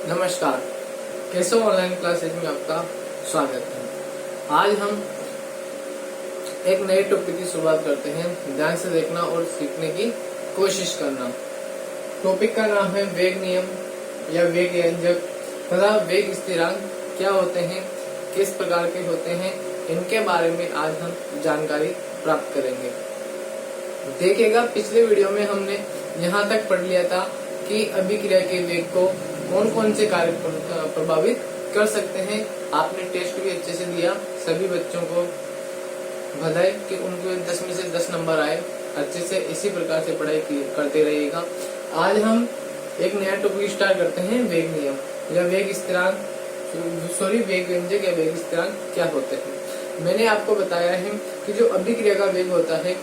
नमस्कार, कैसे online classes में आपका स्वागत है। आज हम एक नए टॉपिक की शुरुआत करते हैं। ध्यान से देखना और सीखने की कोशिश करना। टॉपिक का नाम है वेग नियम या वेग व्यंजक तथा वेग स्थिरांक क्या होते हैं, किस प्रकार के होते हैं, इनके बारे में आज हम जानकारी प्राप्त करेंगे। देखिएगा, पिछले वीडियो में हमने यहाँ तक पढ़ लिया था कि अभिक्रिया के वेग को कौन कौन से कार्य प्रभावित कर सकते हैं। आपने टेस्ट भी अच्छे से दिया। सभी बच्चों को बधाई कि उनको 10 में से 10 नंबर आए। अच्छे से इसी प्रकार से पढ़ाई करते रहिएगा। आज हम एक नया टॉपिक स्टार्ट करते हैं, वेग नियम या वेग स्थिरांक वेग व्यंजक या वेग स्थिरांक क्या होते हैं। मैंने आपको बताया है कि जो अभिक्रिया का वेग होता है,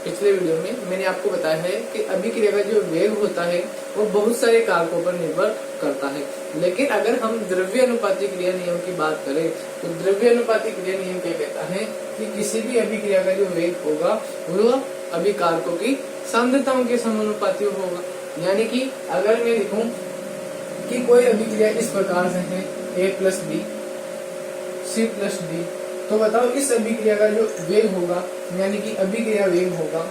पिछले वीडियो में मैंने आपको बताया है कि अभिक्रिया का जो वेग होता है वो बहुत सारे कारकों पर निर्भर करता है। लेकिन अगर हम द्रव्य अनुपाती क्रिया नियम की बात करें तो द्रव्य अनुपाती क्रिया नियम क्या कहता है कि किसी भी अभिक्रिया का जो वेग होगा वह अभिकारकों की सांद्रताओं के समानुपाती होगा। यानी कि अगर मैं लिखूं कि कोई अभिक्रिया इस प्रकार से है A+B C+D, तो बताओ इस अभिक्रिया का जो वेग होगा यानी कि अभिक्रिया वेग होगा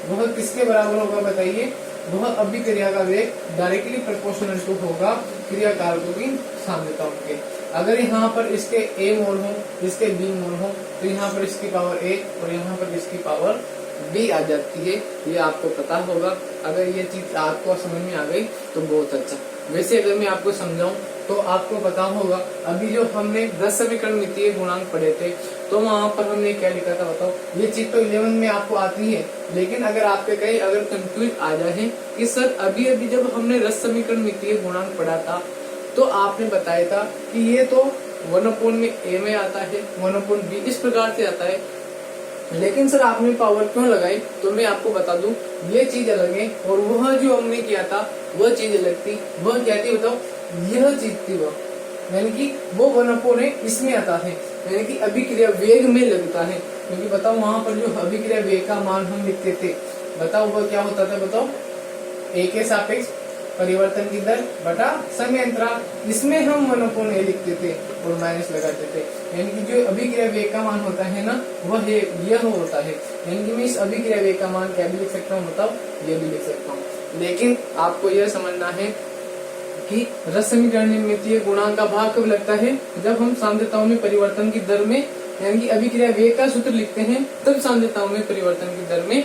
वह किसके बराबर होगा बताइए। वह अभिक्रिया का वेग डायरेक्टली प्रोपोर्शनल टू होगा क्रिया कारकों की सांद्रताओं के। अगर यहाँ पर इसके A मोल हो, इसके B मोल हो, तो यहाँ पर इसकी पावर A और यहाँ पर इसकी पावर B आ जाती है। ये आपको पता होगा। अगर ये चीज आपको समझ में आ गई तो बहुत अच्छा। वैसे अगर मैं आपको समझाऊं तो आपको पता होगा, अभी जो हमने 10 समीकरण मितीय गुणांक पढ़े थे तो वहां पर हमने क्या लिखा था बताओ। ये चीज तो 11 में आपको आती है, लेकिन अगर आपके कहीं अगर कंफ्यूज आ जाए कि सर अभी जब हमने रस समीकरण मितीय गुणांक पढ़ा था तो आपने बताया था कि ये तो 1/a में आता है, 1/b इस प्रकार से आता है, लेकिन सर आपने पावर क्यों लगाई। तो मैं आपको बता दूं, ये चीज अलग है और वह जो हमने किया था वह चीज अलग थी। वह क्या थी बताओ, यह चीज थी वह, यानी कि वो 1/a इसमें आता है, यानी कि अभिक्रिया वेग में लगता है। क्योंकि बताओ वहां पर जो अभिक्रिया वेग का मान हम लिखते थे, बताओ वो क्या होता था बताओ, a के सापेक्ष परिवर्तन की दर बटा समय अंतराल, इसमें हम 1/a लिखते थे और माइनस लगाते थे। यानी कि जो अभिक्रिया वेग का मान होता है ना वह यह होता है। यानी कि मैं इस अभिक्रिया वेग का मान क्या भी लिख सकता हूँ बताओ, ये भी लिख सकता हूँ। लेकिन आपको यह समझना है कि रस समीकरण में मितीय गुणांक का भाग कब लगता है, जब हम सांद्रताओं में परिवर्तन की दर में यानी कि अभिक्रिया वेग का सूत्र लिखते हैं तब सांद्रताओं में परिवर्तन की दर में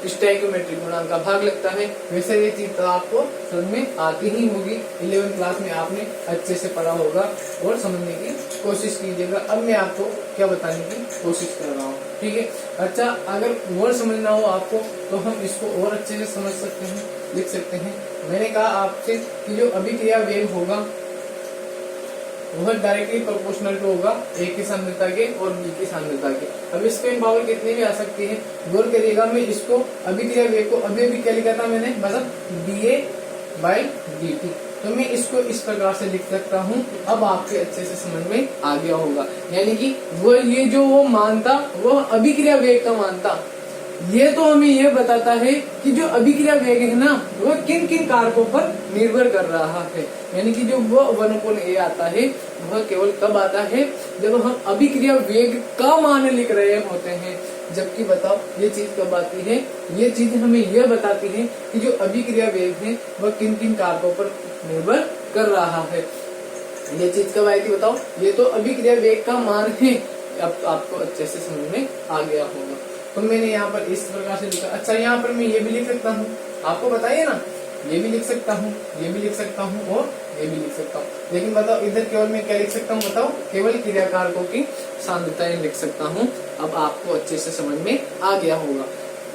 स्टोइकियोमेट्रिक गुणांक का भाग लगता है। वैसे ये चीज तो आपको समझ में आती ही होगी, 11th क्लास में आपने अच्छे से पढ़ा होगा और समझने की कोशिश कीजिएगा। अब मैं आपको क्या बताने की कोशिश कर रहा हूँ, ठीक है। अच्छा, अगर और समझना हो आपको तो हम इसको और अच्छे से समझ सकते हैं, लिख सकते हैं। मैंने कहा आपसे कि जो अभिक्रिया वेग होगा वह डायरेक्टली प्रोपोर्शनल टू होगा A की सांद्रता के और B की सांद्रता के। अब इसमें पावर कितनी भी आ सकती है, गौर करिएगा। मैं इसको अभिक्रिया वेग को अभी क्या लिखा था मैंने, मतलब dA/dt, तो मैं इसको इस प्रकार से लिख सकता हूँ। अब आपके अच्छे से समझ में आ गया होगा। यानी कि वो ये जो वो मान था वह अभिक्रिया वेग का मान था। ये तो हमें यह बताता है कि जो अभिक्रिया वेग है ना वह किन किन कारकों पर निर्भर कर रहा है। यानी कि जो वह 1/a आता है वह केवल कब आता है, जब हम अभिक्रिया वेग का मान लिख रहे होते हैं। जबकि बताओ ये चीज कब आती है, ये चीज हमें यह बताती है कि जो अभिक्रिया वेग है वह किन किन कारकों पर निर्भर कर रहा है। ये चीज कब आई थी बताओ, ये तो अभिक्रिया वेग का मान है। अब आपको अच्छे से समझ में आ गया होगा। तो मैंने यहाँ पर इस प्रकार से लिखा। अच्छा, यहाँ पर मैं ये भी लिख सकता हूँ, आपको बताइए ना, ये भी लिख सकता हूँ, ये भी लिख सकता हूँ और ये भी लिख सकता हूँ। लेकिन बताओ इधर केवल मैं क्या लिख सकता हूँ बताओ, केवल क्रिया कारकों की सांद्रताएं लिख सकता हूँ। अब आपको अच्छे से समझ में आ गया होगा।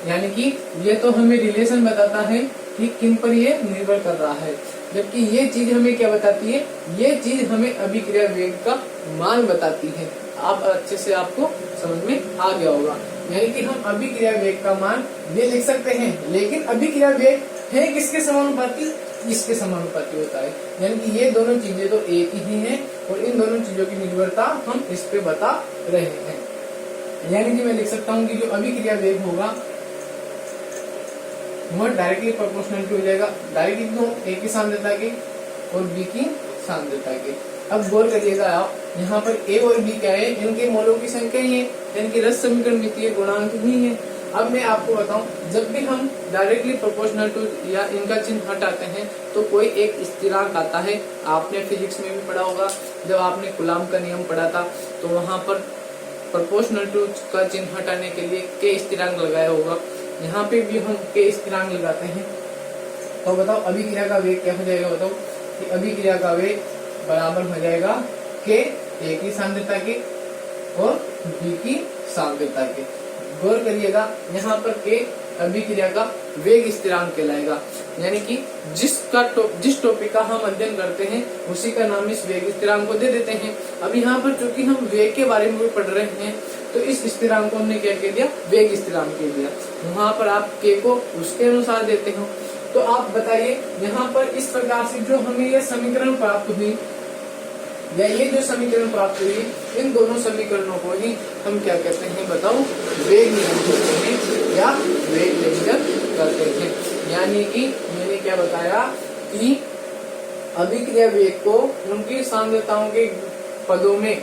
यानी कि ये तो हमें रिलेशन बताता है कि किन पर ये निर्भर कर रहा है, जबकि ये चीज हमें क्या बताती है, ये चीज हमें अभिक्रिया वेग का मान बताती है। आप अच्छे से आपको समझ में आ गया होगा। यानी कि हम अभिक्रिया वेग का मान ये लिख सकते हैं, लेकिन अभिक्रिया वेग है किसके समानुपाती, इसके समानुपाती होता है। यानी कि ये दोनों चीजें तो एक ही हैं और इन दोनों चीजों की निर्भरता हम इस पे बता रहे हैं। यानी कि मैं लिख सकता हूँ कि जो अभिक्रिया वेग होगा वह डायरेक्टली प्रोपोर्शनल हो जाएगा, डायरेक्टली क्यों, एक ही सांद्रता के और बी की सांद्रता के। अब गौर करिएगा आप, यहाँ पर ए और बी क्या है, इनके मोलों की संख्या ही है, इनकी रस समीकरण मितीय गुणांक ही है। अब मैं आपको बताऊं, जब भी हम डायरेक्टली प्रोपोर्शनल टू या इनका चिन्ह हटाते हैं तो कोई एक स्थिरांक आता है। आपने फिजिक्स में भी पढ़ा होगा, जब आपने कूलॉम का नियम पढ़ा था तो वहां पर प्रोपोर्शनल टू का चिन्ह हटाने के लिए के स्थिरांक लगाया होगा। यहाँ पे भी हम के स्थिरांक लगाते हैं। तो बताओ अभिक्रिया का वेग क्या हो जाएगा, बताओ कि अभिक्रिया का वेग बराबर हो जाएगा के ए की सांद्रता के और बी की सांद्रता के। गौर करिएगा, यहाँ पर के अभिक्रिया का वेग स्थिरांक कहलाएगा, यानी कि जिस टॉपिक का हम अध्ययन करते हैं उसी का नाम इस वेग स्थिरांक को दे देते हैं। अब यहाँ पर चूंकि हम वेग के बारे में भी पढ़ रहे हैं तो इस स्थिरांक को हमने क्या कह दिया, वेग स्थिरांक कह दिया। वहाँ पर आप के को उसके अनुसार देते हो। तो आप बताइए, यहाँ पर इस प्रकार से जो हमें यह समीकरण प्राप्त हुई या ये जो समीकरण प्राप्त हुई, इन दोनों समीकरणों को ही हम क्या कहते हैं, बताओ, वेग नियम कहते हैं या वेग व्यंजक करते हैं। यानी कि मैंने क्या बताया कि अभिक्रिया वेग को उनकी सांद्रताओं के पदों में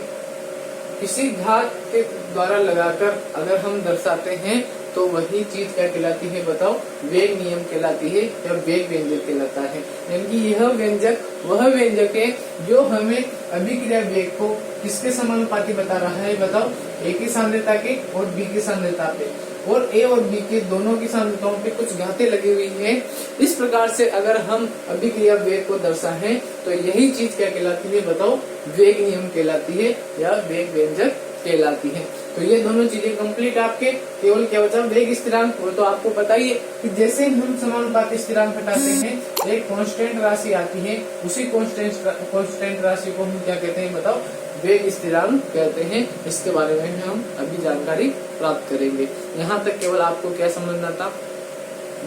किसी घात के द्वारा लगाकर अगर हम दर्शाते हैं तो वही चीज क्या कहलाती है, बताओ, वेग नियम कहलाती है या वेग व्यंजक कहलाता है। यानी कि यह व्यंजक वह व्यंजक है जो हमें अभिक्रिया वेग को किसके समानुपाती बता रहा है, बताओ, ए की सांद्रता के और बी की सांद्रता पे, और ए और बी के दोनों की सांद्रताओं पे कुछ घातें लगी हुई हैं। इस प्रकार से अगर हम अभिक्रिया वेग को दर्शाएं तो यही चीज क्या कहलाती है, बताओ, वेग नियम कहलाती है या वेग व्यंजक कहलाती है। तो ये दोनों चीजें कंप्लीट आपके, केवल क्या बचा, वेग स्थिरांक। वो तो आपको पता ही है कि जैसे हम समानुपाती स्थिरांक हटाते हैं एक कांस्टेंट राशि आती है, उसी कांस्टेंट राशि को हम क्या कहते हैं, बताओ, वेग स्थिरांक कहते हैं। इसके बारे में हम अभी जानकारी प्राप्त करेंगे। यहाँ तक केवल आपको क्या समझना था,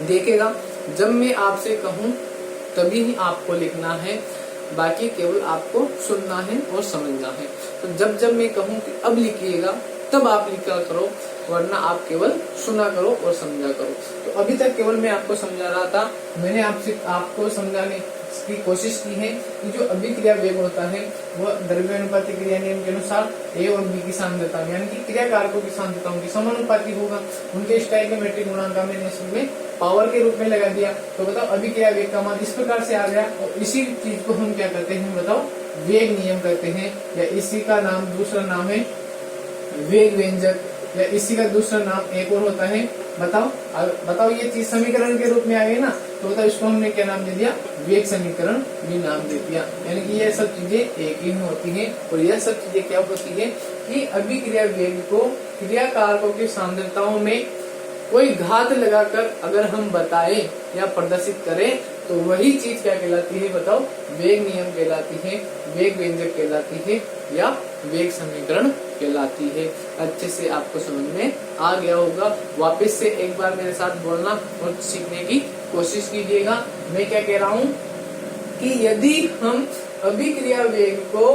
देखेगा जब मैं आपसे कहूँ तभी ही आपको लिखना है, बाकी केवल आपको सुनना है और समझना है। तो जब मैं कहूँ कि अब लिखिएगा तब आप लिखा करो, वरना आप केवल सुना करो और समझा करो। तो अभी तक केवल मैं आपको समझा रहा था, मैंने आपको समझाने की कोशिश की है कि जो अभिक्रिया वेग होता है वह द्रव्यानुपाती क्रिया नियम के अनुसार ए और बी की सांद्रता यानी कि क्रिया कारकों की सांद्रताओं की समानुपाती होगा। उनके स्टोइकियोमेट्रिक गुणांक का मैंने इसमें पावर के रूप में लगा दिया। तो बताओ अभिक्रिया वेग का मान इस प्रकार से आ गया और इसी चीज को हम क्या कहते हैं, बताओ, वेग नियम कहते हैं, या इसी का नाम दूसरा नाम है वेग व्यंजक, या इसी का दूसरा नाम एक और होता है, बताओ ये चीज समीकरण के रूप में आ गई ना, तो बताओ इसको हमने क्या नाम दे दिया, वेग समीकरण भी नाम दे दिया। यानी कि ये सब चीजें एक ही होती हैं और यह सब चीजें क्या होती है कि अभिक्रिया वेग को क्रिया कारकों की सांद्रताओं में कोई घात लगाकर अगर हम बताएं या प्रदर्शित करें तो वही चीज क्या कहलाती है, बताओ, वेग नियम कहलाती है, वेग व्यंजक कहलाती है या वेग समीकरण कहलाती है। अच्छे से आपको समझ में आ गया होगा। वापस से एक बार मेरे साथ बोलना और सीखने की कोशिश कीजिएगा। मैं क्या कह रहा हूँ कि यदि हम अभिक्रिया वेग को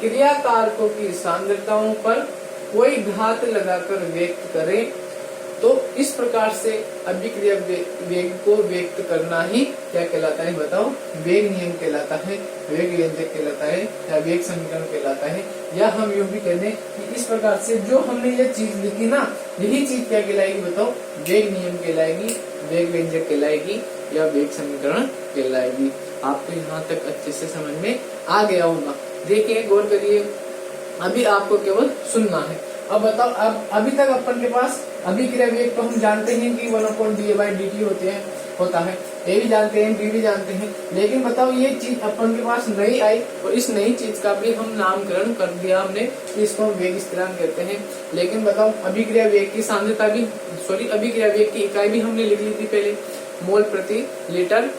क्रिया कारकों की सांद्रताओं पर कोई घात लगाकर व्यक्त करें तो इस प्रकार से अभिक्रिया वेग को व्यक्त करना ही क्या कहलाता है, बताओ, वेग नियम कहलाता है, वेग व्यंजक कहलाता है या वेग समीकरण कहलाता है। या हम यूँ भी कह दें कि इस प्रकार से जो हमने ये चीज लिखी ना, यही चीज क्या कहलाएगी, बताओ, वेग नियम कहलाएगी, वेग व्यंजक कहलाएगी या वेग समीकरण कहलाएगी। आपको यहाँ तक अच्छे से समझ में आ गया होगा। देखिए, गौर करिए, अभी आपको केवल सुनना है। अब बताओ, अब अभी तक अपन के पास अभिक्रिया वेग तो हम जानते हैं कि 1/dA/dt होता है, ए भी जानते हैं, बी भी जानते हैं, लेकिन बताओ ये चीज अपन के पास नई आई और इस नई चीज का भी हम नामकरण कर दिया हमने कि इसको हम वेग स्थिरांक कहते हैं। लेकिन बताओ अभिक्रिया वेग की सांद्रता भी, अभिक्रिया वेग की इकाई भी हमने लिख ली थी पहले, मोल प्रति लीटर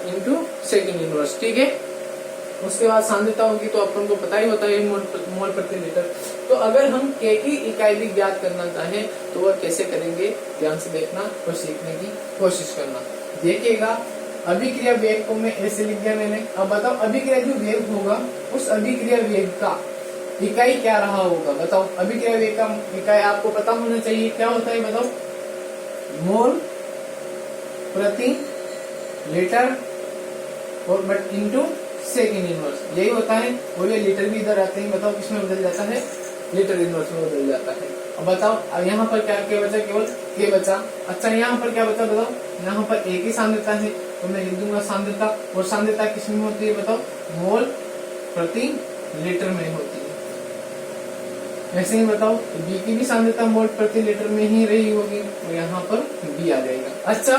इंटू सेकेंड इनवर्स, ठीक है। उसके बाद सांद्रता होगी तो अपन को पता ही होता है मोल प्रति लीटर। तो अगर हम के की इकाई भी ज्ञात करना चाहें तो वह कैसे करेंगे, ध्यान से देखना और सीखने की कोशिश करना। देखिएगा, अभिक्रिया वेग को मैं ऐसे लिख दिया मैंने। अब बताओ अभिक्रिया जो वेग होगा उस अभिक्रिया वेग का इकाई क्या रहा होगा, बताओ। अभिक्रिया वेग का इकाई आपको पता होना चाहिए, क्या होता है, बताओ, मोल प्रति लीटर और बट इंटू सेकेंड इनवर्स, यही होता है। और ये लीटर भी इधर आते हैं, बताओ किसमें बदल जाता है, लीटर इनवर्स में बदल जाता है। अब बताओ, अब यहाँ पर क्या के बचा, केवल के बचा। अच्छा यहाँ पर क्या बचा बताओ, यहाँ पर एक ही सांद्रता है तो मैं लिख दूंगा सांद्रता, और सांद्रता किसमें होती है बताओ, मोल प्रति लीटर में होती है। ऐसे ही बताओ बी की भी सांद्रता मोल प्रति लीटर में ही रही होगी, और यहाँ पर बी आ जाएगा। अच्छा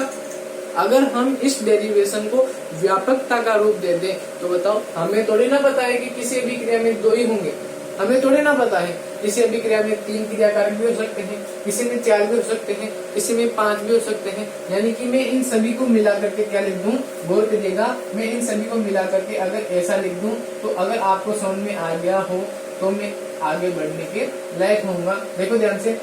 अगर हम इस डेरिवेशन को व्यापकता का रूप दे दें तो बताओ, हमें थोड़ी ना पता है कि किसी भी क्रिया में 2 ही होंगे, हमें थोड़ी ना पता है। किसी भी क्रिया में 3 क्रियाकारक भी हो सकते हैं, किसी में 4 भी हो सकते हैं, किसी में 5 भी हो सकते हैं। यानी कि मैं इन सभी को मिला करके क्या लिख दूं, गौर करिएगा, मैं इन सभी को मिला करके अगर ऐसा लिख दूं तो अगर आपको समझ में आ गया हो तो मैं आगे बढ़ने के लायक होऊंगा। देखो ध्यान से,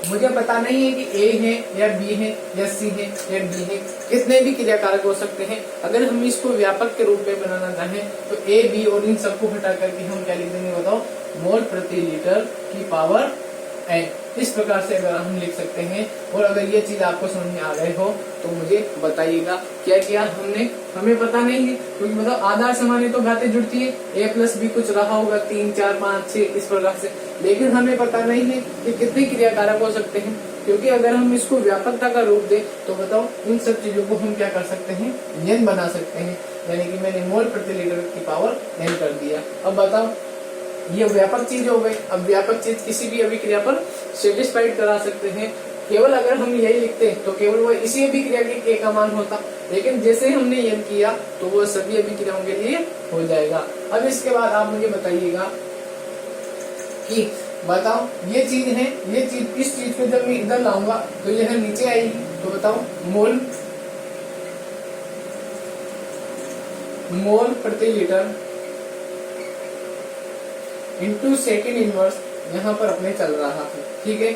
मुझे पता नहीं है कि ए है या बी है या सी है या डी है, कितने भी क्रियाकारक हो सकते हैं। अगर हम इसको व्यापक के रूप में बनाना चाहें तो ए बी और इन सबको हटा करके हम क्या लिख देंगे बताओ, मोल प्रति लीटर की पावर n। इस प्रकार से अगर हम लिख सकते हैं। और अगर ये चीज आपको समझ में आ गए हो तो मुझे बताइएगा क्या किया हमने, हमें पता नहीं है क्योंकि मतलब आधार समाने तो घातें जुड़ती है, a प्लस बी कुछ रहा होगा 3 4 5 6 इस प्रकार से, लेकिन हमें पता नहीं है कि कितने क्रियाकारक हो सकते हैं। क्योंकि अगर हम इसको व्यापकता का रूप दें तो बताओ इन सब चीजों को हम क्या कर सकते हैं, n बना सकते हैं। यानी कि मैंने मोल प्रति लीटर की पावर n कर दिया। अब बताओ ये व्यापक चीज हो गई। अब व्यापक चीज किसी भी अभिक्रिया पर सेटिस्फाइड करा सकते हैं। केवल अगर हम यही लिखते तो केवल वो इसी अभिक्रिया के k का मान होता, लेकिन जैसे हमने n किया तो वो सभी अभिक्रियाओं के लिए हो जाएगा। अब इसके बाद आप मुझे बताइएगा कि बताओ ये चीज है, ये चीज इस चीज को जब मैं इधर लाऊंगा तो यह नीचे आएगी। तो बताओ मोल प्रति लीटर इंटू सेकेंड इनवर्स यहाँ पर अपने चल रहा है, ठीक है।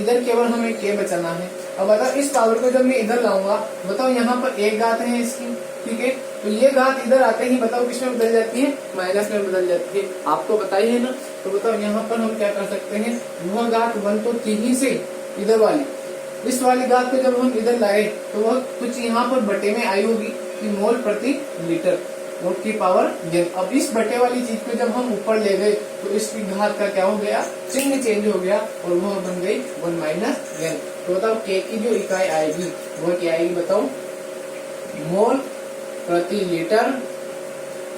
इधर केवल हमें के बचाना है। अब बताओ इस पावर को जब मैं इधर लाऊंगा, बताओ यहाँ पर एक घात है इसकी, ठीक है। तो ये घात इधर आते ही बताओ किसमें बदल जाती है, माइनस में बदल जाती है। आपको बताइए ना। तो बताओ यहाँ पर हम क्या कर सकते हैं, वह घात 1 तो थी ही से इधर वाली, इस वाली घात को जब हम इधर लाए तो वह कुछ यहाँ पर बटे में आई होगी कि मोल प्रति लीटर और की पावर n। अब इस बटे वाली चीज को जब हम ऊपर ले गए तो इसकी घात का क्या हो गया, चिन्ह चेंज हो गया और वह बन गई 1 माइनस n। तो बताओ k की जो इकाई आएगी वह क्या आएगी बताओ, मोल प्रति लीटर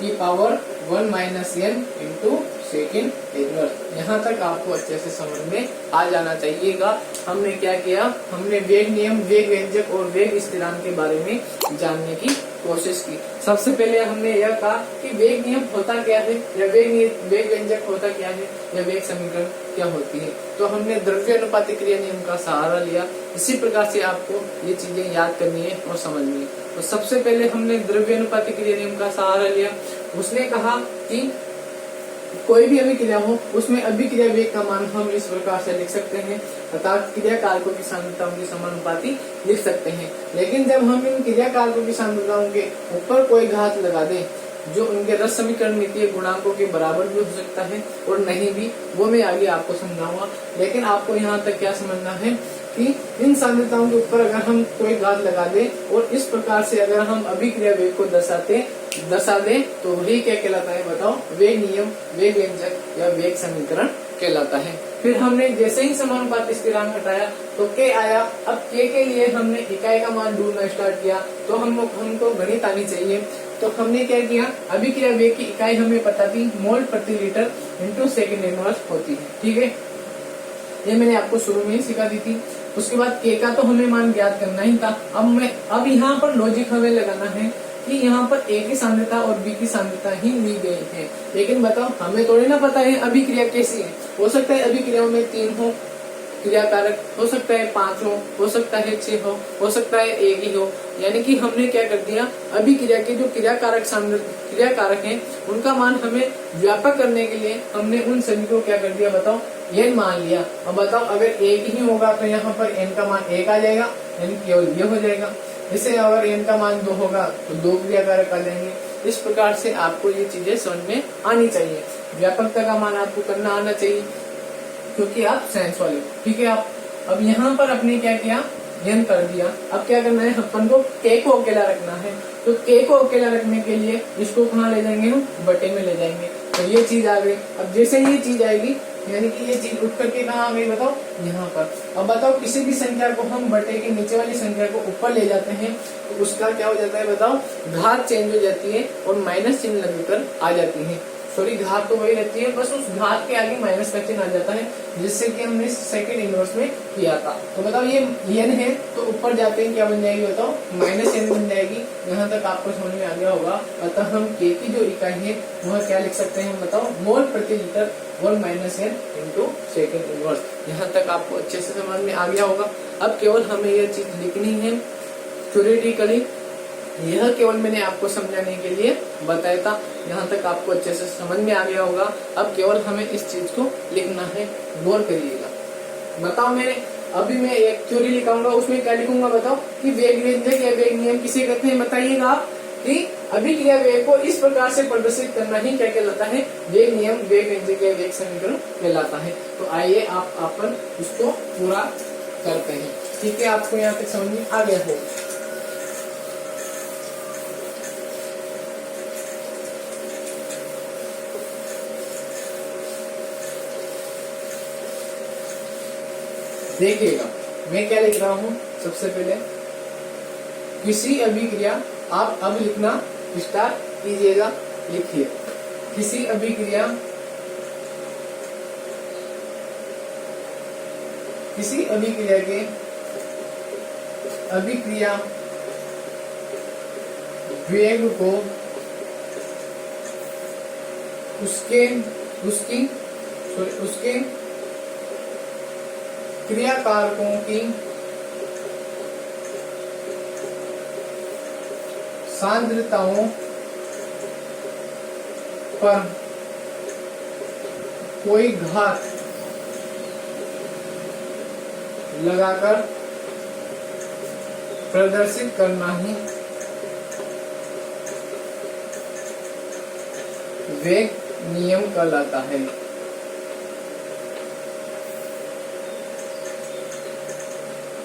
की power 1 minus n into second inverse. यहाँ तक आपको अच्छे से समझ में आ जाना चाहिएगा। हमने क्या किया, हमने वेग नियम, वेग व्यंजक और वेग स्थिरांक के बारे में जानने की कोशिश की। सबसे पहले हमने यह कहा कि वेग नियम होता क्या है, या वेग व्यंजक होता क्या है, या वेग समीकरण क्या होती है। तो हमने द्रव्य अनुपातिक क्रिया नियम का सहारा लिया। इसी प्रकार से आपको ये चीजें याद करनी है और समझनी है। तो सबसे पहले हमने द्रव्य अनुपातिक क्रिया नियम का सहारा लिया। उसने कहा कि कोई भी अभिक्रिया हो उसमें अभिक्रिया वेग का मान हम इस प्रकार से लिख सकते हैं, अर्थात क्रिया कारकों की सांद्रताओं की समानुपाती लिख सकते हैं। लेकिन जब हम इन क्रिया कारकों की सांद्रताओं के ऊपर कोई घात लगा दें जो उनके रस समीकरण मितीय गुणांकों के बराबर भी हो सकता है और नहीं भी, वो मैं आगे आपको समझाऊंगा। लेकिन आपको यहाँ तक क्या समझना है कि इन सांद्रताओं के ऊपर अगर हम कोई घात लगा दें और इस प्रकार से अगर हम अभिक्रिया वेग को दर्शा दें तो वही क्या कहलाता है बताओ, वेग नियम, वेग व्यंजक या वेग समीकरण कहलाता है। फिर हमने जैसे ही समानुपाती स्थिरांक हटाया तो k आया। अब k के लिए हमने इकाई का मान ढूंढना स्टार्ट किया। तो हमको गणित आनी चाहिए। तो हमने क्या किया, अभिक्रिया वेग की इकाई हमें पता थी, मोल प्रति लीटर इंटू सेकेंड इनवर्स होती है, ठीक है। ये मैंने आपको शुरू में ही सिखा दी थी। उसके बाद k का तो हमें मान ज्ञात करना ही था। अब यहाँ पर लॉजिक हमें लगाना है कि यहाँ पर a की सांद्रता और b की सांद्रता ही ली गई है। लेकिन बताओ हमें थोड़ी ना पता है अभिक्रिया कैसी है। हो सकता है अभिक्रियाओं में 3 हो क्रिया कारक, हो सकता है 5 हो सकता है 6 हो सकता है 1 ही हो। यानी कि हमने क्या कर दिया, अभिक्रिया के जो क्रिया कारक हैं उनका मान हमें व्यापक करने के लिए हमने उन सभी को क्या कर दिया बताओ, n मान लिया। अब बताओ अगर 1 ही होगा तो यहाँ पर n का मान 1 आ जाएगा, यानी केवल ये हो जाएगा। जैसे अगर n का मान 2 होगा तो 2 क्रिया कारक आ जाएंगे। इस प्रकार से आपको ये चीजें समझ में आनी चाहिए। व्यापकता का मान आपको करना आना चाहिए क्योंकि आप साइंस वाले, ठीक है। आप अब यहाँ पर अपने क्या किया, n कर दिया। अब क्या करना है, अपन को k को अकेला रखना है। तो k को अकेला रखने के लिए इसको कहाँ ले जाएंगे, हम बटे में ले जाएंगे। तो ये चीज आ गई। अब जैसे ये चीज आएगी, यानी कि ये चीज उठ करके कहाँ आ गई बताओ, यहाँ पर। अब बताओ किसी भी संख्या को हम बटे के नीचे वाली संख्या को ऊपर ले जाते हैं तो उसका क्या हो जाता है बताओ, घात चेंज हो जाती है और माइनस चिन्ह लगकर आ जाती है। सॉरी, घात तो वही रहती है, बस उस घात के आगे माइनस का चिन्ह आ जाता है, जिससे कि हमने सेकंड इनवर्स में किया था। तो बताओ ये n है, तो ऊपर जाते हैं क्या बन जाएगी बताओ, माइनस n बन जाएगी। यहाँ तक आपको समझ में आ गया होगा। अतः हम k की जो इकाई है वह क्या लिख सकते हैं बताओ, मोल प्रति लीटर और minus n into second inverse. यहाँ तक आपको अच्छे से समझ में आ गया होगा। अब केवल हमें यह चीज लिखनी है थ्योरेटिकली, यह केवल मैंने आपको समझाने के लिए बताया था। यहाँ तक आपको अच्छे से समझ में आ गया होगा। अब केवल हमें इस चीज को लिखना है, गौर करिएगा। बताओ अभी मैं एक थ्योरी लिखाऊंगा, उसमें क्या लिखूंगा बताओ, कि वेग व्यंजक या वेग नियम किसे कहते हैं बताइएगा आप। कि अभिक्रिया वेग को इस प्रकार से प्रदर्शित करना ही क्या कहलाता है, वेग नियम, वेग व्यंजक या वेग समीकरण कहलाता है। तो आइए आप अपन उसको पूरा करते हैं। ठीक है, आपको यहाँ तक समझ में आ गया हो। देखिएगा मैं क्या लिख रहा हूँ। सबसे पहले किसी अभिक्रिया, आप अब लिखना स्टार्ट कीजिएगा। लिखिए, किसी अभिक्रिया के अभिक्रिया वेग को उसके क्रिया कारकों की सांद्रताओं पर कोई घात लगाकर प्रदर्शित करना ही वेग नियम कहलाता है।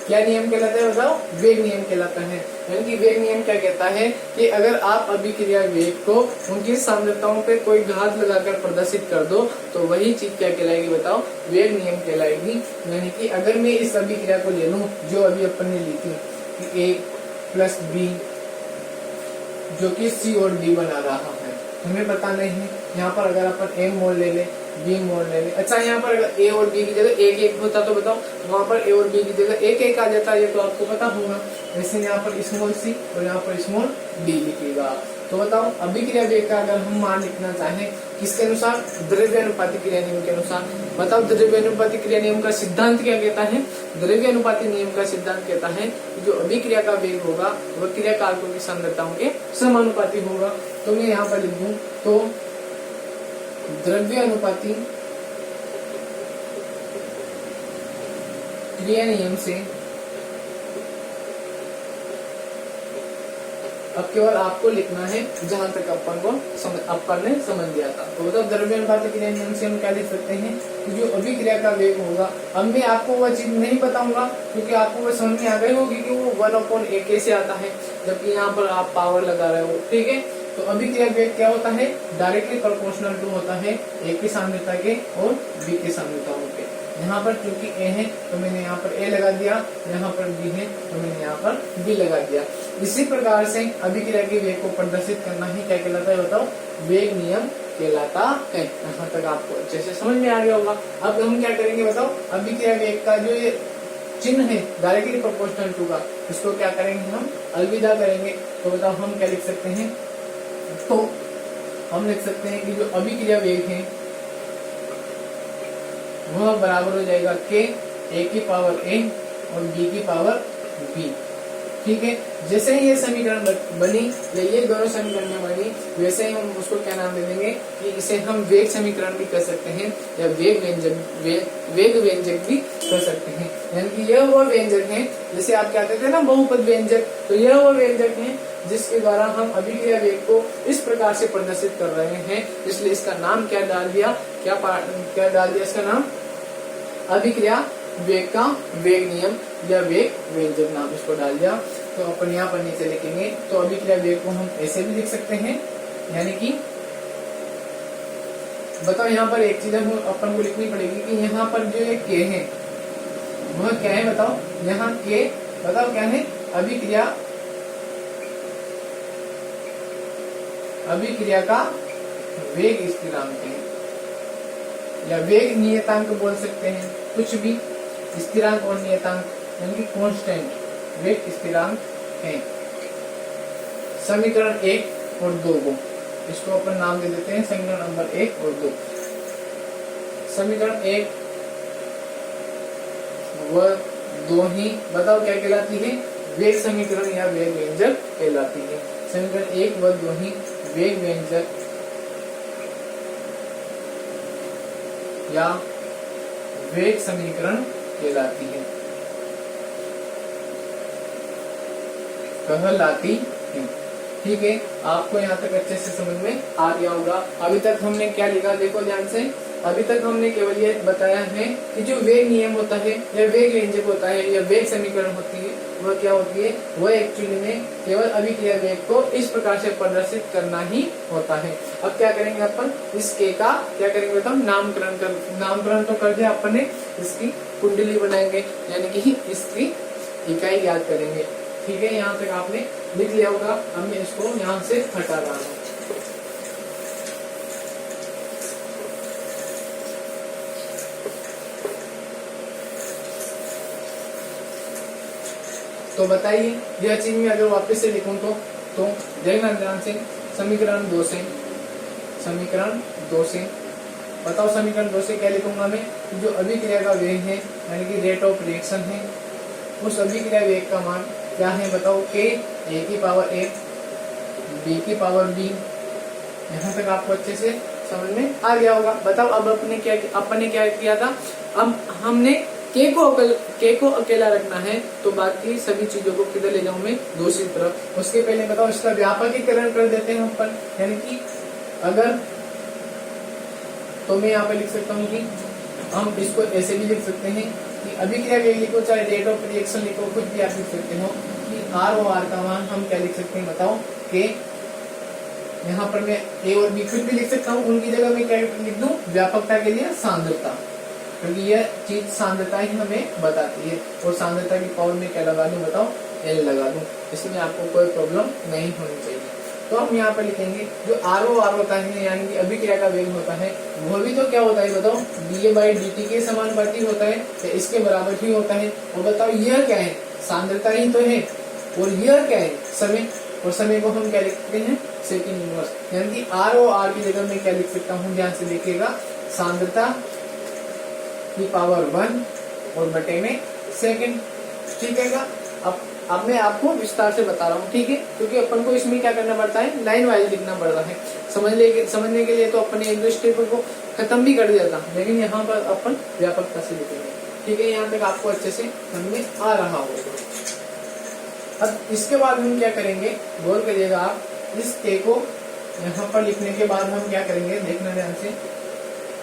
क्या नियम कहलाता है बताओ, वेग नियम कहलाता है। यानी कि वेग नियम क्या कहता है कि अगर आप अभिक्रिया वेग को उनकी सांद्रताओं पे कोई घात लगाकर प्रदर्शित कर दो तो वही चीज क्या कहलाएगी बताओ, वेग नियम कहलाएगी। यानी कि अगर मैं इस अभिक्रिया को ले लूं जो अभी अपन ने ली थी कि a प्लस बी, जो कि c और d बना रहा है, हमें पता नहीं है। यहाँ पर अगर अपन m मोल ले ले, b मोल ले ले, अच्छा यहाँ पर अगर a और b की जगह एक एक होता तो बताओ, वहां पर a और b की जगह एक एक आ जाता, ये तो आपको पता होगा। वैसे यहाँ पर स्मॉल c और यहाँ पर स्मॉल d लिखिएगा। तो बताओ अभिक्रिया वेग का अगर हम मान लिखना चाहें किसके अनुसार, द्रव्यानुपाती क्रिया नियम के अनुसार। बताओ द्रव्यानुपाती क्रिया नियम का सिद्धांत क्या कहता है, द्रव्यानुपाती नियम का सिद्धांत कहता है कि जो अभिक्रिया का वेग होगा वह क्रिया कारकों की सांद्रताओं के समानुपाती होगा। तो मैं यहाँ पर लिख दूं तो द्रव्यानुपाती क्रिया नियम से अब केवल आपको लिखना है जहां तक अपन ने समझ लिया था। तो मतलब द्रव्यानुपाती क्रिया नियम से हम क्या लिख सकते हैं कि जो अभिक्रिया का वेग होगा, अब मैं आपको वह चीज नहीं बताऊंगा क्योंकि आपको वह समझ में आ गई होगी कि वो 1/a कैसे आता है, जबकि यहाँ पर आप पावर लगा रहे हो। ठीक है, तो अभिक्रिया वेग क्या होता है, डायरेक्टली प्रोपोर्शनल टू होता है a की सांद्रता के और b की सांद्रताओं के। यहाँ पर क्योंकि a है तो मैंने यहाँ पर a लगा दिया, यहाँ पर b है तो मैंने यहाँ पर b लगा दिया। इसी प्रकार से अभिक्रिया के वेग को प्रदर्शित करना ही क्या कहलाता है बताओ, वेग नियम कहलाता है। यहाँ तक आपको अच्छे से समझ में आ गया होगा। अब हम क्या करेंगे बताओ, अभिक्रिया वेग का जो ये चिन्ह है डायरेक्टली प्रोपोर्शनल टू का, इसको क्या करेंगे हम अलविदा करेंगे। तो बताओ हम क्या लिख सकते हैं, तो हम लिख सकते हैं कि जो अभिक्रिया वेग है वह बराबर हो जाएगा k, a की पावर a और b की पावर b। ठीक है, जैसे ही ये समीकरण बनी या ये दोनों समीकरण बनी, वैसे ही हम उसको क्या नाम दे देंगे कि इसे हम वेग समीकरण भी कर सकते हैं या वेग व्यंजक भी कर सकते हैं। यानी कि यह वो व्यंजक है, जैसे आप क्या कहते थे ना बहुपद व्यंजक, तो यह वो व्यंजक है जिसके द्वारा हम अभिक्रिया वेग को इस प्रकार से प्रदर्शित कर रहे हैं। इसलिए इसका नाम क्या डाल दिया, क्या डाल दिया इसका नाम, अभिक्रिया वेग का वेग नियम या वेग व्यंजक नाम इसको डाल दिया। तो अपन यहाँ पर नीचे लिखेंगे, तो अभिक्रिया वेग को हम ऐसे भी लिख सकते हैं, यानी कि बताओ यहाँ पर एक चीज अपन को लिखनी पड़ेगी कि यहाँ पर जो ये के है वह क्या है, बताओ यहाँ के बताओ क्या है, अभिक्रिया का वेग स्थिरांक है या वेग नियतांक बोल सकते हैं, कुछ भी स्थिरांक और नियतांक यानी कि कांस्टेंट वेग स्थिरांक है। समीकरण 1 और 2 को इसको अपन नाम दे देते हैं समीकरण नंबर 1 और 2। समीकरण 1 व 2 ही बताओ क्या कहलाती है, वेग समीकरण या वेग व्यंजक कहलाती है। समीकरण 1 व 2 ही वेग व्यंजक या वेग समीकरण कहलाती है, ठीक है। आपको यहाँ तक अच्छे से समझ में आ गया होगा। अभी तक हमने क्या लिखा देखो ध्यान से, अभी तक हमने केवल ये बताया है कि जो वेग नियम होता है या वेग व्यंजक होता है या वेग समीकरण होती है वह क्या होती है, वह एक्चुअली में केवल अभिक्रिया वेग को इस प्रकार से प्रदर्शित करना ही होता है। अब क्या करेंगे अपन, इस के का क्या करेंगे बताओ, नामकरण तो कर दिया अपन ने, इसकी कुंडली बनाएंगे यानी कि इसकी इकाई याद करेंगे, ठीक है। यहाँ तक आपने लिख लिया होगा। अब मैं इसको यहाँ से हटा रहा हूँ। तो बताइए यह चीज में अगर वापस से लिखूं तो देखना ध्यान से, समीकरण 2 से बताओ, समीकरण 2 से क्या लिखूंगा मैं, जो अभिक्रिया का वेग है यानी कि रेट ऑफ रिएक्शन है, उस अभिक्रिया वेग का मान क्या है बताओ, के ए की पावर ए बी की पावर बी। यहाँ तक आपको अच्छे से समझ में आ गया होगा। बताओ अब अपने क्या किया था, अब हमने के को अकेला रखना है, तो बाकी सभी चीजों को किधर ले जाऊं मैं, दूसरी तरफ। उसके पहले बताओ इसका व्यापकीकरण कर देते हैं अपन, यानी कि अगर तो मैं यहाँ पे लिख सकता हूँ कि हम इसको ऐसे भी लिख सकते हैं कि अभिक्रिया वेग लिखो चाहे रेट ऑफ रिएक्शन लिखो, कुछ भी आप लिख सकते हो कि आर और आर का मान हम क्या लिख सकते हैं बताओ, के। यहाँ पर मैं ए और बी कुछ भी लिख सकता हूँ, उनकी जगह मैं क्या लिख दूं, व्यापकता के लिए सांद्रता, क्योंकि यह चीज सांद्रता ही हमें बताती है। और सांद्रता की पावर में क्या लगा दूं बताओ, एल लगा दूं, इसमें आपको कोई प्रॉब्लम नहीं होनी चाहिए। तो हम यहाँ पर लिखेंगे जो आर होता है यानी कि अभिक्रिया का वेग होता है, वो भी तो क्या होता है बताओ, dA/dt के समानुपाती होता है, तो इसके बराबर ही होता है। और बताओ यह क्या है, सांद्रता ही तो है, और यह क्या है, समय। और समय को हम क्या लिखते हैं, सेकंड इनवर्स, यानी कि आर और आर की जगह में क्या लिख सकता हूँ, ध्यान से देखिएगा, सांद्रता की पावर 1 और बटे में सेकंड, ठीक है। अब मैं आपको विस्तार से बता रहा हूँ, ठीक है, क्योंकि अपन को इसमें क्या करना पड़ता है, लाइन वाइज लिखना पड़ता है। समझने के लिए तो अपन ने एक दो स्टेप को खत्म भी कर दिया था, लेकिन यहाँ पर अपन व्यापकता से लिखेंगे, ठीक है। यहाँ तक आपको अच्छे से समझ में आ रहा होगा। अब इसके बाद हम क्या करेंगे, गौर करिएगा आप, इस के को यहाँ पर लिखने के बाद हम क्या करेंगे, देखना ध्यान से,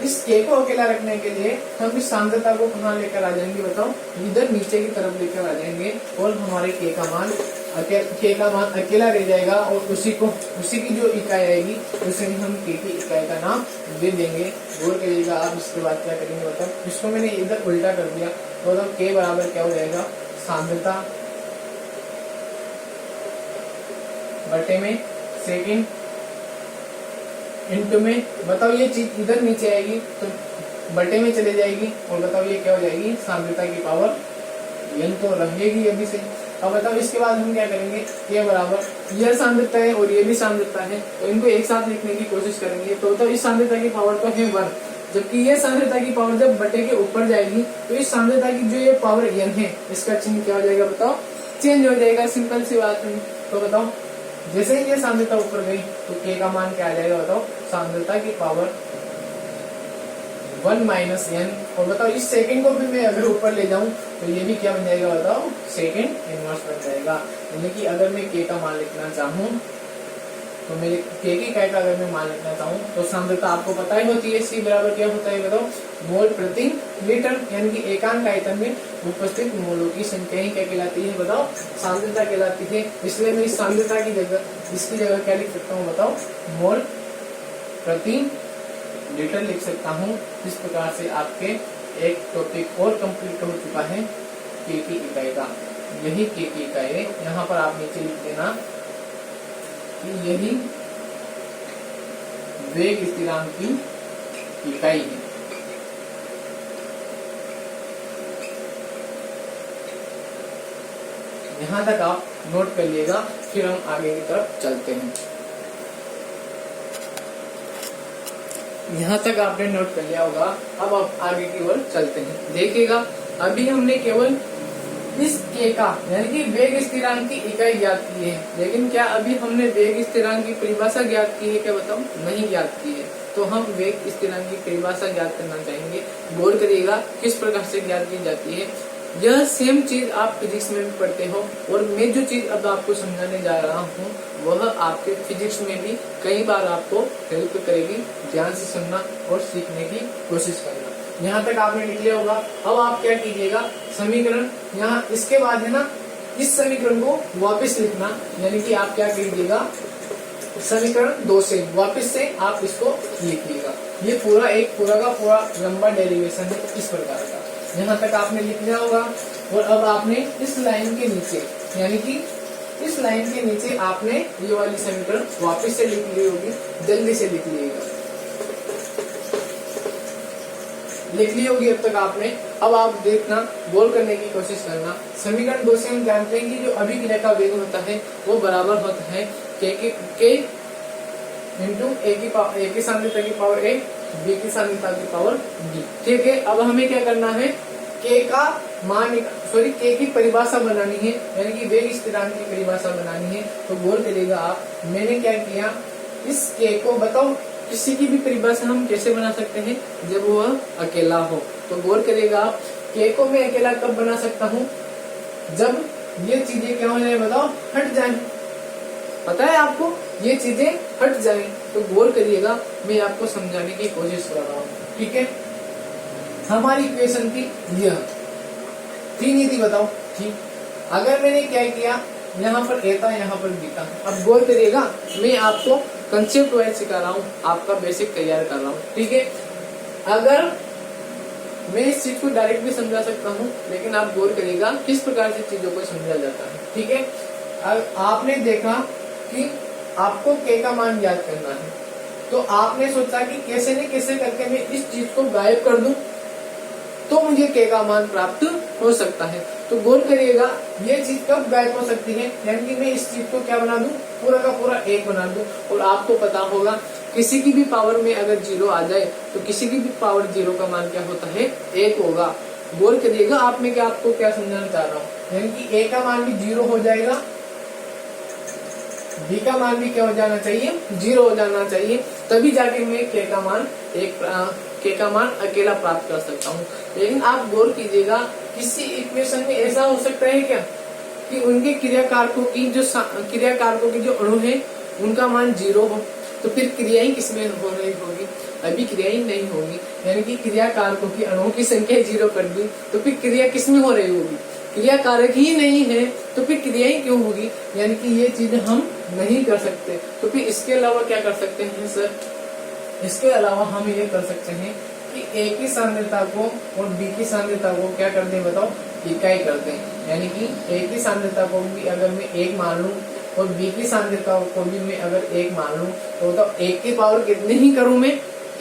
इस के को अकेला रखने के लिए हम इस सांद्रता को कहाँ लेकर आ जाएंगे बताओ, इधर नीचे की तरफ लेकर आ जाएंगे, और हमारे के का मान अकेला रह जाएगा, और उसी की जो इकाई आएगी उसे हम के की इकाई का नाम दे देंगे। गौर करिएगा आप। इसके बाद क्या करेंगे बताओ, इसको मैंने इधर उल्टा कर दिया, तो के बराबर क्या हो जाएगा, सांद्रता बटे में सेकंड इनटू में, बताओ ये चीज इधर नीचे आएगी तो बटे में चले जाएगी, और बताओ ये क्या हो जाएगी, सांद्रता की पावर n तो रहेगी अभी से। अब बताओ इसके बाद हम क्या करेंगे, ये बराबर यह सांद्रता है और ये भी सांद्रता है, तो इनको एक साथ लिखने की कोशिश करेंगे। तो बताओ इस सांद्रता की पावर तो है 1, जबकि ये सांद्रता की पावर जब बटे के ऊपर जाएगी तो इस सांद्रता की जो ये पावर n है, इसका चिन्ह क्या हो जाएगा बताओ, चेंज हो जाएगा, सिंपल सी बात है। तो बताओ जैसे ही ये सांद्रता ऊपर गई तो के का मान क्या आ जाएगा बताओ, सांद्रता की पावर 1 माइनस n। और बताओ इस सेकंड को भी मैं अगर ऊपर ले जाऊं तो ये भी क्या बन जाएगा बताओ, सेकंड इनवर्स बन जाएगा। यानी कि अगर मैं के का मान लिखना चाहूं तो मेरे के की इकाई का अगर मैं मान रखना चाहूँ तो सांद्रता आपको पता ही होती है, सी बराबर क्या होता है बताओ, मोल प्रति लीटर, यानी कि एकांक आयतन में उपस्थित मोलों की संख्या ही क्या कहलाती है बताओ, सांद्रता कहलाती है। इसलिए मैं इस सांद्रता की जगह इसकी जगह क्या लिख सकता हूँ बताओ, मोल प्रति लीटर लिख सकता हूँ। इस प्रकार से आपके एक टॉपिक और कंप्लीट हो चुका है के की इकाई का। यही के की इकाई है, यहाँ पर आप नीचे लिख देना कि यही वेग स्थिरांक की इकाई है। यहाँ तक आप नोट कर लिएगा, फिर हम आगे की तरफ चलते हैं। यहाँ तक आपने नोट कर लिया होगा, अब आप आगे की ओर चलते हैं। देखिएगा अभी हमने केवल इस के का यानी कि वेग स्थिरांक की इकाई ज्ञात की है, लेकिन क्या अभी हमने वेग स्थिरांक की परिभाषा ज्ञात की है क्या बताओ, नहीं ज्ञात की है। तो हम वेग स्थिरांक की परिभाषा ज्ञात करना चाहेंगे। गौर करिएगा किस प्रकार से ज्ञात की जाती है। यह सेम चीज आप फिजिक्स में भी पढ़ते हो, और मैं जो चीज अब आपको समझाने जा रहा हूँ वह आपके फिजिक्स में भी कई बार आपको हेल्प करेगी। ध्यान से सुनना और सीखने की कोशिश करना। यहाँ तक आपने लिख लिया होगा। अब आप क्या कीजिएगा, समीकरण यहाँ इसके बाद है ना, इस समीकरण को वापस लिखना, यानी कि आप क्या कीजिएगा, समीकरण 2 से वापस से आप इसको लिखिएगा। ये पूरा एक पूरा का पूरा लंबा डेरिवेशन है इस प्रकार का। यहाँ तक आपने लिख लिया होगा। और अब आपने इस लाइन के नीचे, यानी कि इस लाइन के नीचे आपने ये वाली समीकरण वापस से लिख ली होगी। जल्दी से लिख लीजिएगा, लिख ली होगी अब तक आपने। अब आप देखना, गोल करने की कोशिश करना। समीकरण 2 से हम जानते हैं कि जो अभिक्रिया का वेग होता है वो बराबर होता है के इंटू ए की सांद्रता की पावर ए, बी की सांद्रता की पावर बी। ठीक है, अब हमें क्या करना है, के का मान के की परिभाषा बनानी है, यानी कि वेग स्थिरांक की परिभाषा बनानी है। तो गौर करिएगा आप, मैंने क्या किया, इस के को बताओ किसी की भी परिभाषा हम कैसे बना सकते हैं, जब वह अकेला हो। तो गौर करिएगा आप, के को मैं अकेला कब बना सकता हूँ, जब ये चीजें क्या हो जाए बताओ, हट जाए। पता है आपको, ये चीजें हट जाए। तो गौर करिएगा, मैं आपको समझाने की कोशिश कर रहा हूँ। ठीक है, हमारी इक्वेशन की यह थी, नहीं थी बताओ, ठीक। अगर मैंने क्या किया, यहाँ पर ए था, यहाँ पर बी था। अब गौर करिएगा, मैं आपको कंसेप्ट वाइज सिखा रहा हूँ, आपका बेसिक तैयार कर रहा हूँ। ठीक है, अगर मैं इस चीज को डायरेक्ट भी समझा सकता हूँ, लेकिन आप गौर करिएगा किस प्रकार से चीजों को समझा जाता है। ठीक है, अब आपने देखा कि आपको के का मान ज्ञात करना है, तो आपने सोचा कि कैसे न कैसे करके मैं इस चीज को गायब कर दूं तो मुझे के का मान प्राप्त हो सकता है। तो गौर करिएगा, ये चीज कब गायब हो सकती है, यानी कि मैं इस चीज को क्या बना दूं, पूरा का पूरा एक बना दूं। और आपको पता होगा, किसी की भी पावर में अगर 0 आ जाए तो किसी की भी पावर 0 का मान क्या होता है, 1 होगा। गौर करिएगा, आप में क्या आपको क्या समझाना चाह रहा हूँ, यानी कि ए का मान भी 0 हो जाएगा, बी का मान भी क्या हो जाना चाहिए, 0 हो जाना चाहिए। तभी जाके मैं के का मान अकेला प्राप्त कर सकता हूँ। लेकिन आप गौर कीजिएगा, किसी इक्वेशन में ऐसा हो सकता है क्या कि उनके क्रियाकारकों की जो अणु है उनका मान 0 हो, तो फिर क्रियाएं किसमें हो रही होगी, अभी क्रियाएं नहीं होगी। यानी कि क्रियाकारकों की अणुओं की संख्या 0 कर दी, तो फिर क्रिया किसमें हो रही होगी, क्रिया कारक ही नहीं है, तो फिर क्रियाएं क्यों होगी। यानी कि ये चीजें हम नहीं कर सकते। तो फिर इसके अलावा क्या कर सकते हैं सर, इसके अलावा हम ये कर सकते हैं कि ए की सांद्रता को और बी की सांद्रता को क्या कर दें बताओ, इकाई कर दें। यानी कि ए की सांद्रता को भी अगर मैं 1 मान लूं और बी की सांद्रता को भी मैं अगर 1 मान लूं, तो बताओ 1 की पावर कितनी ही करूं मैं,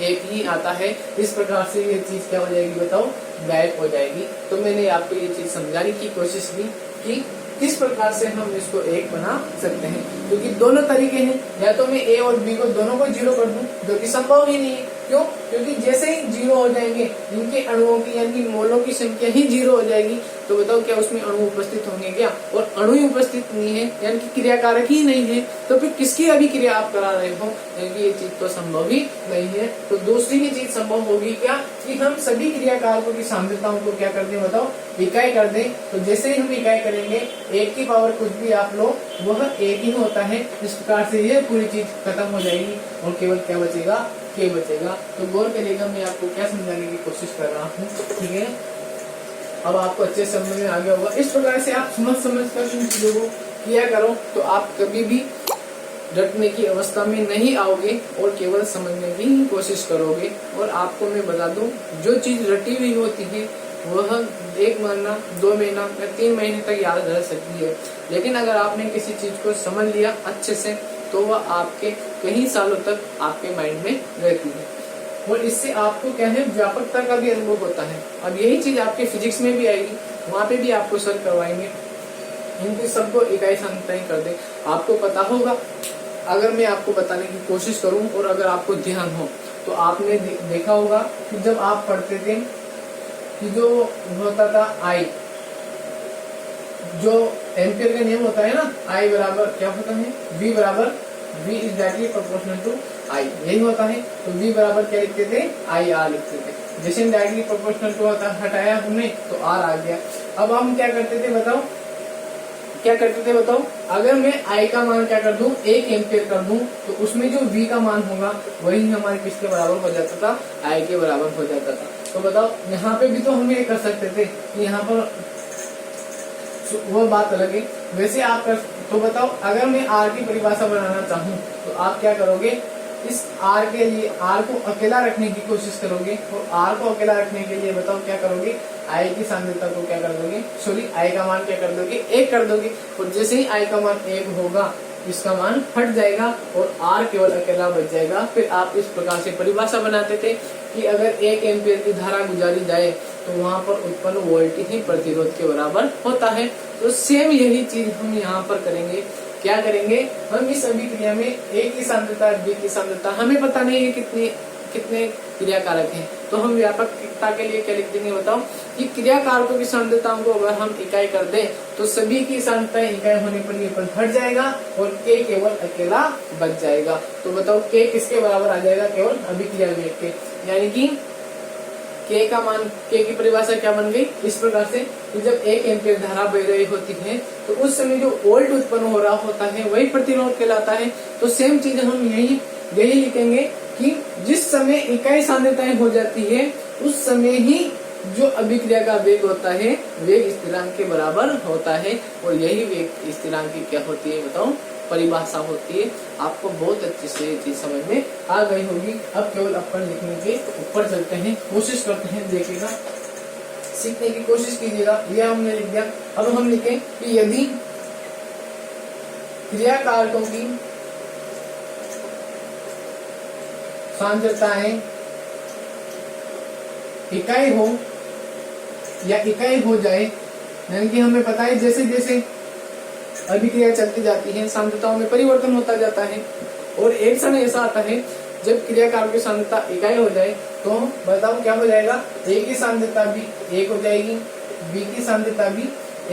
1 ही आता है। इस प्रकार से ये चीज क्या हो जाएगी बताओ, गायब हो जाएगी। तो मैंने आपको ये चीज समझाने की कोशिश की कि किस प्रकार से हम इसको 1 बना सकते हैं, क्योंकि दोनों तरीके हैं। या तो मैं ए और बी को दोनों को 0 कर दूं, जो कि संभव ही नहीं है। क्यों, क्योंकि जैसे ही 0 हो जाएंगे, इनके अणुओं की यानी कि मोलों की संख्या ही 0 हो जाएगी। तो बताओ क्या उसमें अणु उपस्थित होंगे क्या? और अणु ही उपस्थित नहीं है यानी कि क्रियाकारक ही नहीं है, तो फिर किसकी अभिक्रिया आप करा रहे हो? यानी कि ये चीज तो संभव ही नहीं है। तो दूसरी ही चीज संभव होगी क्या कि हम सभी क्रियाकारकों की सांद्रताओं को क्या कर दें? बताओ इकाई कर दें। तो जैसे ही हम इकाई करेंगे 1 की पावर कुछ भी आप लो वह 1 ही होता है। इस प्रकार से ये पूरी चीज खत्म हो जाएगी और केवल क्या बचेगा? के बचेगा। तो गौर करिएगा, मैं आपको क्या समझाने की कोशिश कर रहा हूँ, ठीक है? अब आपको अच्छे समझ में आ गया होगा। इस प्रकार से आप समझ कर इन चीजों को किया करो तो आप कभी भी रटने की अवस्था में नहीं आओगे और केवल समझने की ही कोशिश करोगे। और आपको मैं बता दूं, जो चीज रटी हुई होती है वह 1 महीना 2 महीना या 3 महीने तक याद रह सकती है, लेकिन अगर आपने किसी चीज को समझ लिया अच्छे से तो वह आपके कई सालों तक आपके माइंड में रहती है और इससे आपको क्या है? व्यापकता का भी अनुभव होता है। अब यही चीज आपके फिजिक्स में भी आएगी, वहां पे भी आपको सर करवाएंगे, इनके सबको इकाई सांद्रता कर दे। आपको पता होगा, अगर मैं आपको बताने की कोशिश करूं और अगर आपको ध्यान हो तो आपने देखा होगा कि जब आप पढ़ते थे कि जो होता था आई, जो एम्पियर का नियम होता है ना, आई बराबर क्या होता है? V बराबर V इज डायरेक्टली प्रोपोर्शनल टू I, यही होता है। तो V बराबर क्या लिखते थे? IR लिखते थे। जैसे डायरेक्टली प्रोपोर्शनल टू हटाया हमने तो R आ गया। अब हम क्या करते थे बताओ? क्या करते थे बताओ? अगर मैं I का मान क्या कर दूं? 1 एम्पियर कर दूं तो उसमें जो V का मान होगा वही हमारे किसके बराबर हो जाता था? I के बराबर हो जाता था। तो बताओ यहाँ पे भी तो हम ये कर सकते थे कि यहाँ पर वो बात अलग है। वैसे आप कर, तो बताओ अगर मैं R की परिभाषा बनाना चाहूँ तो आप क्या करोगे? इस R के लिए R को अकेला रखने की कोशिश करोगे और R को अकेला रखने के लिए बताओ क्या करोगे? I की सांद्रता को क्या कर दोगे? सॉरी, I का मान क्या कर दोगे? 1 कर दोगे। और जैसे ही I का मान 1 होगा इसका मान हट जाएगा और R केवल अकेला बच जाएगा। फिर आप इस प्रकार से परिभाषा बनाते थे कि अगर 1 एम्पियर की धारा गुजारी जाए तो वहां पर उत्पन्न वोल्टेज ही प्रतिरोध के बराबर होता है। तो सेम यही चीज हम यहाँ पर करेंगे। क्या करेंगे? हम इस अभिक्रिया में A की सांद्रता B की सांद्रता हमें पता नहीं है कितने क्रियाकारक हैं, तो हम व्यापकता के लिए क्या लिख देंगे बताओ? कि क्रियाकारकों की सांद्रताओं को अगर हम इकाई कर दें तो सभी की सांद्रता इकाई होने पर ये पद हट जाएगा और K केवल अकेला बच जाएगा। तो बताओ K किसके बराबर आ जाएगा? केवल अभिक्रिया वेग के। यानी कि K का मान, K की परिभाषा क्या बन गई इस प्रकार से कि जब 1 एम्पियर धारा बह रही होती है तो उस समय जो वोल्ट उत्पन्न हो रहा होता है वही प्रतिरोध कहलाता है। तो सेम चीज हम यही लिखेंगे कि जिस समय इकाई सांद्रताएं हो जाती है उस समय ही जो अभिक्रिया का वेग होता है वेग स्थिरांक के बराबर होता है। और यही वेग स्थिरांक की क्या होती है बताओ? परिभाषा होती है। आपको बहुत अच्छे से ये चीज समझ में आ गई होगी। अब केवल अपन लिखने के ऊपर चलते हैं, कोशिश करते हैं, देखिएगा, सीखने की कोशिश कीजिएगा। यह हमने लिख दिया। अब हम लिखें कि यदि क्रियाकारकों की सांद्रताएं इकाई हो या इकाई हो जाए, यानी कि हमें पता है जैसे जैसे अभिक्रिया चलती जाती है सांद्रताओं में परिवर्तन होता जाता है और एक समय ऐसा आता है जब क्रियाकारक की सांद्रता इकाई हो जाए तो बताओ क्या हो जाएगा? A की सांद्रता भी 1 हो जाएगी, B की सांद्रता भी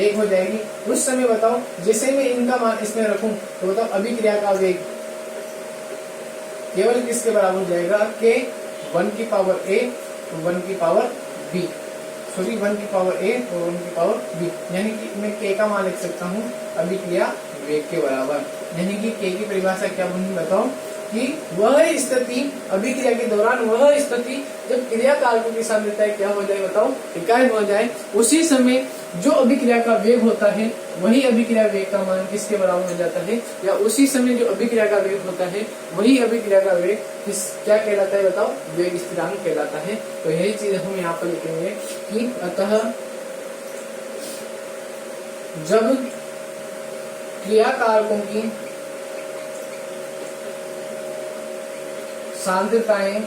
1 हो जाएगी। उस समय बताओ जैसे मैं इनका मान इसमें रखूं तो बताओ अभिक्रिया का वेग केवल किसके बराबर हो जाएगा? के 1 की पावर A और 1 की पावर B, सॉरी 1 की पावर A और 1 की पावर B, यानी कि मैं K का मान लिख सकता हूँ अभिक्रिया वेग के बराबर। यानी कि K की परिभाषा क्या बनी बताओ? कि वह स्थिति अभिक्रिया के दौरान, वह स्थिति जब क्रियाकारकों की सांद्रता क्या हो जाए बताओ? इकाई हो जाए, उसी समय जो अभिक्रिया का वेग होता है वही अभिक्रिया वेग का मान किसके बराबर हो जाता है? या उसी समय जो अभिक्रिया का वेग होता है वही अभिक्रिया का वेग क्या कहलाता है बताओ? वेग स्थिरांक कहलाता है। तो यही चीज हम यहाँ पर लिखेंगे कि अतः जब क्रियाकारकों की सांद्रताएं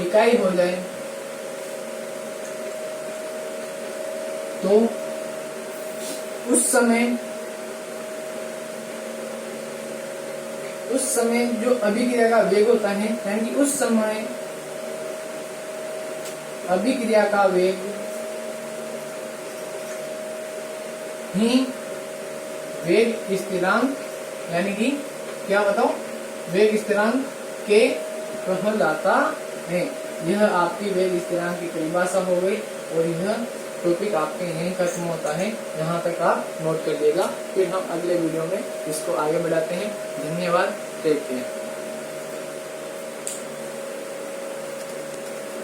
इकाई हो जाए तो उस समय जो अभिक्रिया का वेग होता है, यानी कि उस समय अभिक्रिया का वेग ही वेग स्थिरांक यानी कि क्या बताओ, वेग स्थिरांक के कहलाता है। यह आपकी वेग स्थिरांक की परिभाषा हो गई और यह टॉपिक आपके यहीं खत्म होता है। यहाँ तक आप नोट कर लीजिएगा, फिर हम अगले वीडियो में इसको आगे बढ़ाते हैं। धन्यवाद, टेक केयर।